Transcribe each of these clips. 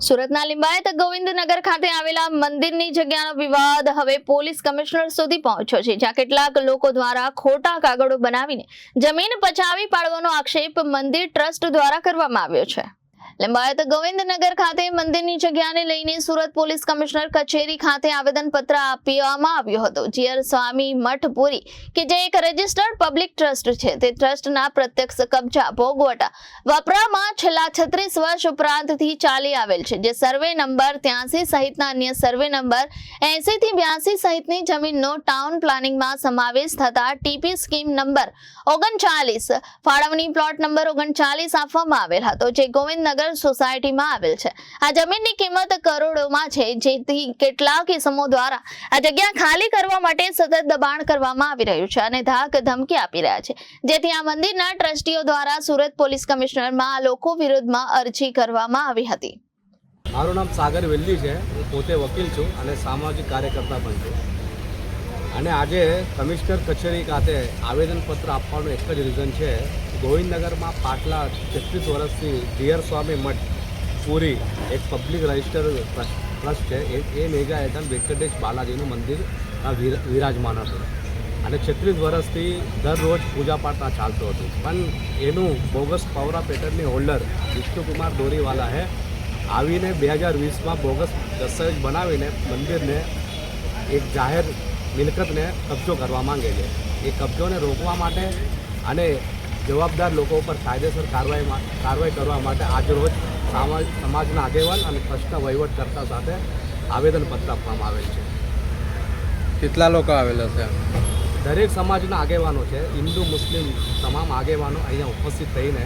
સુરતના લિંબાયત ગોવિંદનગર ખાતે આવેલા મંદિરની જગ્યાનો વિવાદ હવે પોલીસ કમિશનર સુધી પહોંચ્યો છે, જ્યાં કેટલાક લોકો દ્વારા ખોટા કાગળો બનાવીને જમીન પચાવી પાડવાનો આક્ષેપ મંદિર ટ્રસ્ટ દ્વારા કરવામાં આવ્યો છે। લિંબાયત ગોવિંદનગર ખાતે મંદિરની જગ્યાને લઈને સુરત પોલીસ કમિશનર કચેરી ખાતે આવેદનપત્ર આપવામાં આવ્યું હતું। જીયર સ્વામી મઠ પુરી કે જે એક રજિસ્ટર્ડ પબ્લિક ટ્રસ્ટ છે, તે ટ્રસ્ટના પ્રત્યક્ષ કબજા ભોગવટા વપરામાં છેલ્લા 36 વર્ષ ઉપરાંતથી ચાલી આવેલ છે, જે સર્વે નંબર 83 સહિતના અન્ય સર્વે નંબર 80 થી 82 સહિતની જમીનનો ટાઉન પ્લાનિંગમાં સમાવેશ થતા ટીપી સ્કીમ નંબર 39 ફાળવણી પ્લોટ નંબર 39 આપવામાં આવેલ હતો, જે ગોવિંદનગર સોસાયટીમાં આવેલ છે। આ જમીનની કિંમત કરોડોમાં છે, જેથી કેટલાક ઇસમો દ્વારા આ જગ્યા ખાલી કરવા માટે સતત દબાણ કરવામાં આવી રહ્યું છે અને ધાક ધમકી આપી રહ્યા છે, જેથી આ મંદિરના ટ્રસ્ટીઓ દ્વારા સુરત પોલીસ કમિશનરમાં આ લોકો વિરુદ્ધમાં અરજી કરવામાં આવી હતી। મારું નામ સાગર વેલ્લી છે, હું પોતે વકીલ છું અને સામાજિક કાર્યકર્તા પણ છું અને આજે કમિશનર કચેરી ખાતે આવેદનપત્ર આપવાનું એક જ રીઝન છે। ગોવિંદનગરમાં પાછલા 36 વર્ષથી જીયર સ્વામી મઠ પુરી એક પબ્લિક રજિસ્ટર ટ્રસ્ટ છે, એ મેગા હેઠળ વેંકટેશ બાલાજીનું મંદિર વિરાજમાન હતું અને 36 વર્ષથી દરરોજ પૂજાપાઠ ચાલતું હતું, પણ એનું બોગસ પવરા પેટર્નની હોલ્ડર વિષ્ણુકુમાર દોરીવાલાએ આવીને 2020માં બોગસ દસ્તાવેજ બનાવીને મંદિરને એક જાહેર મિલકતને કબજો કરવા માંગે છે। એ કબજોને રોકવા માટે અને જવાબદાર લોકો પર કાયદેસર કાર્યવાહી કરવા માટે આજરોજ સમાજના આગેવાન અને ટ્રસ્ટના વહીવટકર્તા સાથે આવેદનપત્ર આપવામાં આવેલ છે। કેટલા લોકો આવેલા છે? દરેક સમાજના આગેવાનો છે, હિન્દુ મુસ્લિમ તમામ આગેવાનો અહીંયા ઉપસ્થિત થઈને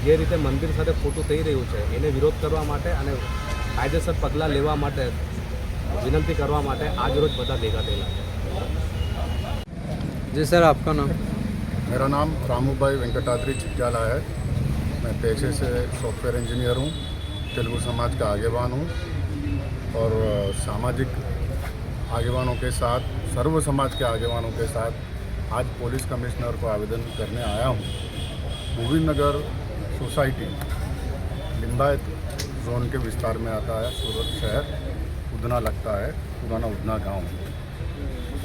જે રીતે મંદિર સાથે ખોટું થઈ રહ્યું છે એને વિરોધ કરવા માટે અને કાયદેસર પગલાં લેવા માટે વિનંતી કરવા માટે આજરોજ બધા ભેગા થયેલા છે। जी सर, आपका नाम? मेरा नाम रामू भाई वेंकटाद्री चिट्याला है। मैं पेशे से सॉफ्टवेयर इंजीनियर हूँ, तेलुगु समाज का आगेवान हूँ और सामाजिक आगेवानों के साथ, सर्व समाज के आगेवानों के साथ आज पुलिस कमिश्नर को आवेदन करने आया हूँ। गोविंदनगर सोसाइटी लिंबायत जोन के विस्तार में आता है, सूरत शहर उधना लगता है, पुराना उधना गांव।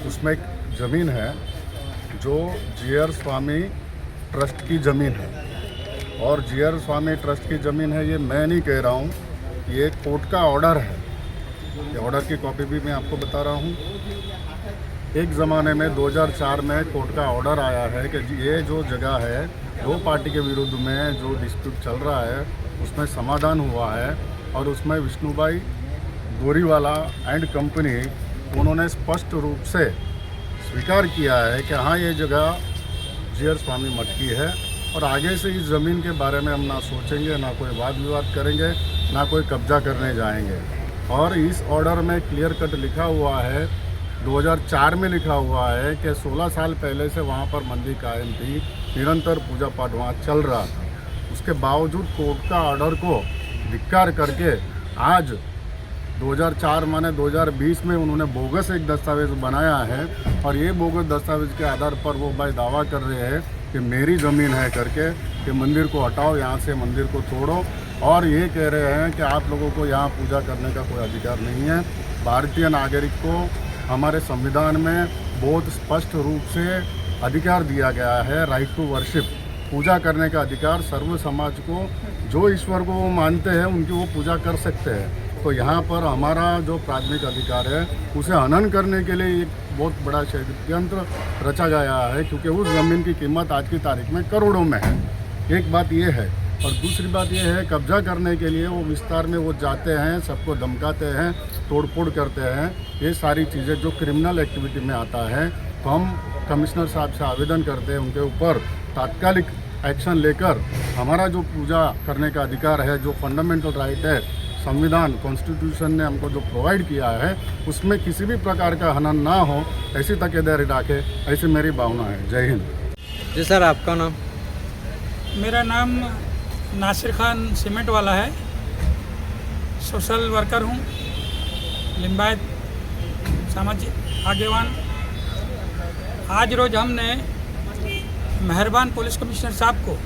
उसमें एक ज़मीन है जो जीयर स्वामी ट्रस्ट की ज़मीन है और जीयर स्वामी ट्रस्ट की ज़मीन है, ये मैं नहीं कह रहा हूँ, ये कोर्ट का ऑर्डर है। ये ऑर्डर की कॉपी भी मैं आपको बता रहा हूँ। एक ज़माने में 2004 में कोर्ट का ऑर्डर आया है कि ये जो जगह है, दो पार्टी के विरुद्ध में जो डिस्प्यूट चल रहा है उसमें समाधान हुआ है और उसमें विष्णुभाई दोरीवाला एंड कंपनी उन्होंने स्पष्ट रूप से स्वीकार किया है कि हाँ, ये जगह जीयर स्वामी मठ की है और आगे से इस ज़मीन के बारे में हम ना सोचेंगे, ना कोई वाद विवाद करेंगे, ना कोई कब्जा करने जाएंगे। और इस ऑर्डर में क्लियर कट लिखा हुआ है, 2004 में लिखा हुआ है कि 16 साल पहले से वहाँ पर मंदिर कायम थी, निरंतर पूजा पाठ वहाँ चल रहा था। उसके बावजूद कोर्ट का ऑर्डर को धिक्कार करके आज 2004 माने 2020 में उन्होंने बोगस एक दस्तावेज़ बनाया है और ये बोगस दस्तावेज़ के आधार पर वो भाई दावा कर रहे हैं कि मेरी ज़मीन है करके कि मंदिर को हटाओ, यहाँ से मंदिर को तोड़ो, और ये कह रहे हैं कि आप लोगों को यहाँ पूजा करने का कोई अधिकार नहीं है। भारतीय नागरिक को हमारे संविधान में बहुत स्पष्ट रूप से अधिकार दिया गया है, राइट टू वर्शिप, पूजा करने का अधिकार। सर्व समाज को जो ईश्वर को वो मानते हैं उनकी वो पूजा कर सकते हैं। तो यहाँ पर हमारा जो प्राथमिक अधिकार है उसे हनन करने के लिए एक बहुत बड़ा षड्यंत्र रचा गया है, क्योंकि उस ज़मीन की कीमत आज की तारीख में करोड़ों में है। एक बात ये है, और दूसरी बात ये है, कब्जा करने के लिए वो विस्तार में वो जाते हैं, सबको धमकाते हैं, तोड़फोड़ करते हैं। ये सारी चीज़ें जो क्रिमिनल एक्टिविटी में आता है, तो हम कमिश्नर साहब से आवेदन करते हैं उनके ऊपर तात्कालिक एक्शन लेकर हमारा जो पूजा करने का अधिकार है, जो फंडामेंटल राइट है, संविधान कॉन्स्टिट्यूशन ने हमको जो प्रोवाइड किया है, उसमें किसी भी प्रकार का हनन ना हो, ऐसी तकेदारी रखे, ऐसी मेरी भावना है। जय हिंद। जी सर, आपका नाम? मेरा नाम नासिर खान सीमेंट वाला है, सोशल वर्कर हूँ, लिंबायत सामाजिक आगेवान। आज रोज़ हमने मेहरबान पुलिस कमिश्नर साहब को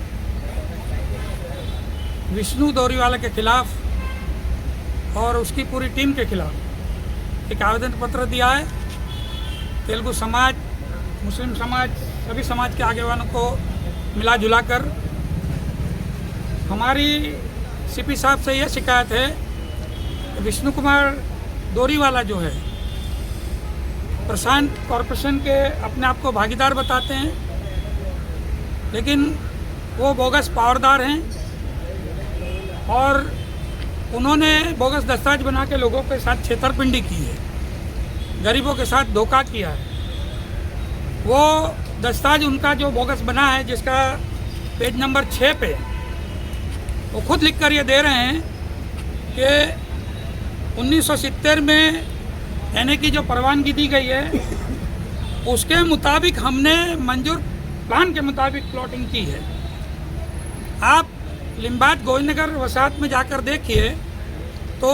विष्णु दोरीवाला के खिलाफ़ और उसकी पूरी टीम के खिलाफ एक आवेदन पत्र दिया है। तेलुगु समाज, मुस्लिम समाज, सभी समाज के आगेवानों को मिला जुला कर हमारी सीपी साहब से यह शिकायत है कि विष्णु कुमार दोरीवाला जो है प्रशांत कॉरपोरेशन के अपने आप को भागीदार बताते हैं, लेकिन वो बोगस पावरदार हैं और उन्होंने बोगस दस्तावेज बना के लोगों के साथ छेतरपिंडी की है, गरीबों के साथ धोखा किया है। वो दस्तावेज उनका जो बोगस बना है, जिसका पेज नंबर 6 पे वो खुद लिख कर ये दे रहे हैं कि 1970 में एनए की जो परवानगी दी गई है उसके मुताबिक हमने मंजूर प्लान के मुताबिक प्लॉटिंग की है। आप लिम्बायत गोविंदनगर वसाहत में जाकर देखिए तो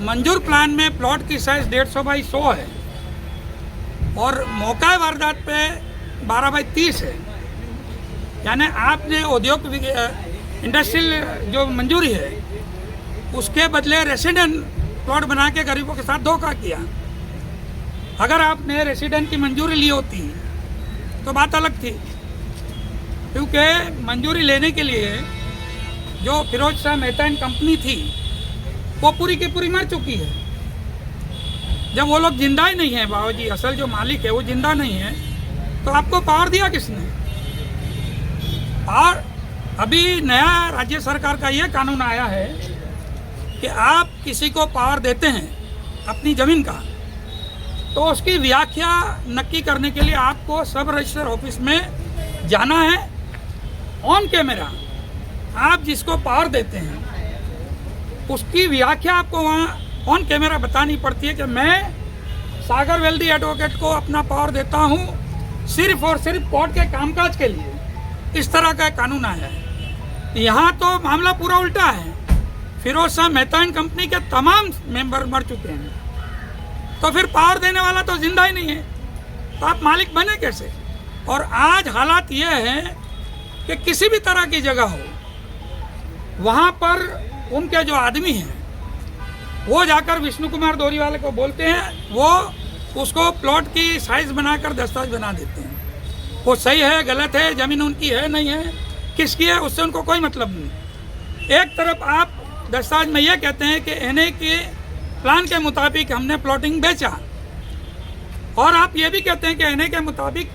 मंजूर प्लान में प्लॉट की साइज 150 बाई 100 है और मौका वारदात पे 12 बाई 30 है। यानी आपने उद्योग इंडस्ट्रियल जो मंजूरी है उसके बदले रेसिडेंट प्लॉट बना के गरीबों के साथ धोखा किया। अगर आपने रेसिडेंट की मंजूरी ली होती तो बात अलग थी, क्योंकि मंजूरी लेने के लिए जो फिरोज शाह मेहता एंड कंपनी थी वो पूरी की पूरी मर चुकी है। जब वो लोग जिंदा ही नहीं है, बाबा जी असल जो मालिक है वो जिंदा नहीं है, तो आपको पावर दिया किसने? और अभी नया राज्य सरकार का ये कानून आया है कि आप किसी को पावर देते हैं अपनी ज़मीन का, तो उसकी व्याख्या नक्की करने के लिए आपको सब रजिस्टर ऑफिस में जाना है। ऑन कैमरा आप जिसको पावर देते हैं उसकी व्याख्या आपको वहाँ ऑन कैमरा बतानी पड़ती है कि मैं सागर वेल्दी एडवोकेट को अपना पावर देता हूँ सिर्फ और सिर्फ कोर्ट के कामकाज के लिए। इस तरह का कानून आया है। यहाँ तो मामला पूरा उल्टा है। फिरोज शाह मेहता एंड कंपनी के तमाम मेंबर मर चुके हैं, तो फिर पावर देने वाला तो जिंदा ही नहीं है, तो आप मालिक बने कैसे? और आज हालात ये हैं कि किसी भी तरह की जगह हो, वहाँ पर उनके जो आदमी हैं वो जाकर विष्णु कुमार दोरीवाले को बोलते हैं, वो उसको प्लॉट की साइज बनाकर दस्तावेज बना देते हैं। वो सही है गलत है, ज़मीन उनकी है नहीं है, किसकी है, उससे उनको कोई मतलब नहीं। एक तरफ आप दस्तावेज में ये कहते हैं कि एनए के प्लान के मुताबिक हमने प्लॉटिंग बेचा, और आप ये भी कहते हैं कि एनए के मुताबिक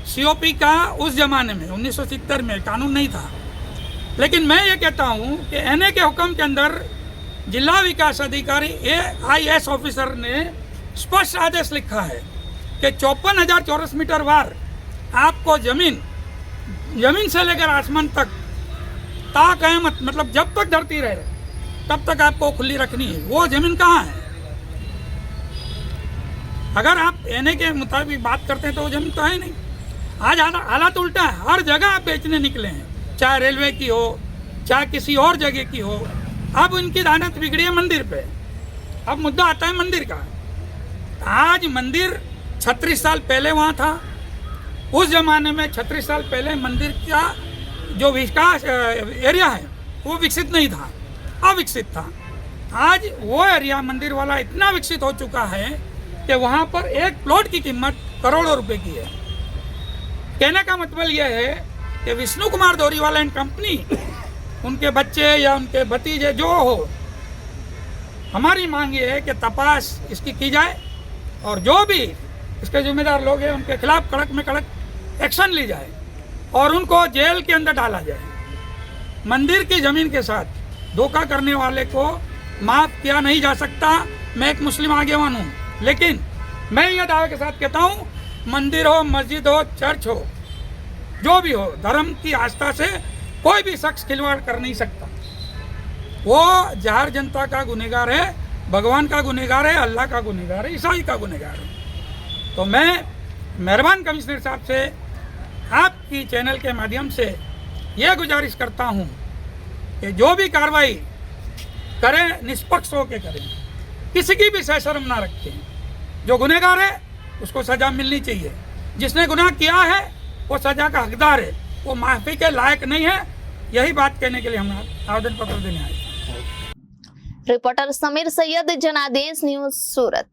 सीओपी का उस ज़माने में 1970 में कानून नहीं था। लेकिन मैं ये कहता हूँ कि एनए के हुक्म के अंदर जिला विकास अधिकारी AIS ऑफिसर ने स्पष्ट आदेश लिखा है कि 54,000 चौरस मीटर वार आपको जमीन से लेकर आसमान तक ताक़यामत, मतलब जब तक धरती रहे तब तक आपको खुली रखनी है। वो जमीन कहाँ है? अगर आप एनए के मुताबिक बात करते हैं तो वो जमीन तो है नहीं। आज हालात उल्टा है, हर जगह आप बेचने निकले हैं, चाहे रेलवे की हो चाहे किसी और जगह की हो। अब इनकी दानत बिगड़ी है मंदिर पे। अब मुद्दा आता है मंदिर का। आज मंदिर 36 साल पहले वहाँ था। उस जमाने में 36 साल पहले मंदिर का जो विकास एरिया है वो विकसित नहीं था, अविकसित था। आज वो एरिया मंदिर वाला इतना विकसित हो चुका है कि वहाँ पर एक प्लॉट की कीमत करोड़ों रुपए की है। कहने का मतलब यह है कि विष्णु कुमार दोरीवाला एंड कंपनी, उनके बच्चे या उनके भतीजे जो हो, हमारी मांग ये है कि तपास इसकी की जाए और जो भी इसके जिम्मेदार लोग हैं उनके खिलाफ कड़क में कड़क एक्शन ली जाए और उनको जेल के अंदर डाला जाए। मंदिर की ज़मीन के साथ धोखा करने वाले को माफ़ किया नहीं जा सकता। मैं एक मुस्लिम आगेवान हूँ, लेकिन मैं यह दावे के साथ कहता हूँ, मंदिर हो, मस्जिद हो, चर्च हो, जो भी हो, धर्म की आस्था से कोई भी शख्स खिलवाड़ कर नहीं सकता। वो ज़ाहिर जनता का गुनहगार है, भगवान का गुनहगार है, अल्लाह का गुनहगार है, ईसाई का गुनहगार है। तो मैं मेहरबान कमिश्नर साहब से आपकी चैनल के माध्यम से ये गुजारिश करता हूँ कि जो भी कार्रवाई करें निष्पक्ष होकर करें, किसी की भी सहशर्म ना रखें। जो गुनहगार है उसको सज़ा मिलनी चाहिए, जिसने गुनाह किया है वो सज़ा का हकदार है, वो माफ़ी के लायक नहीं है। यही बात कहने के लिए हम आवेदन पत्र देने आए। Reporter Sameer Sayed, Janadesh news, Surat.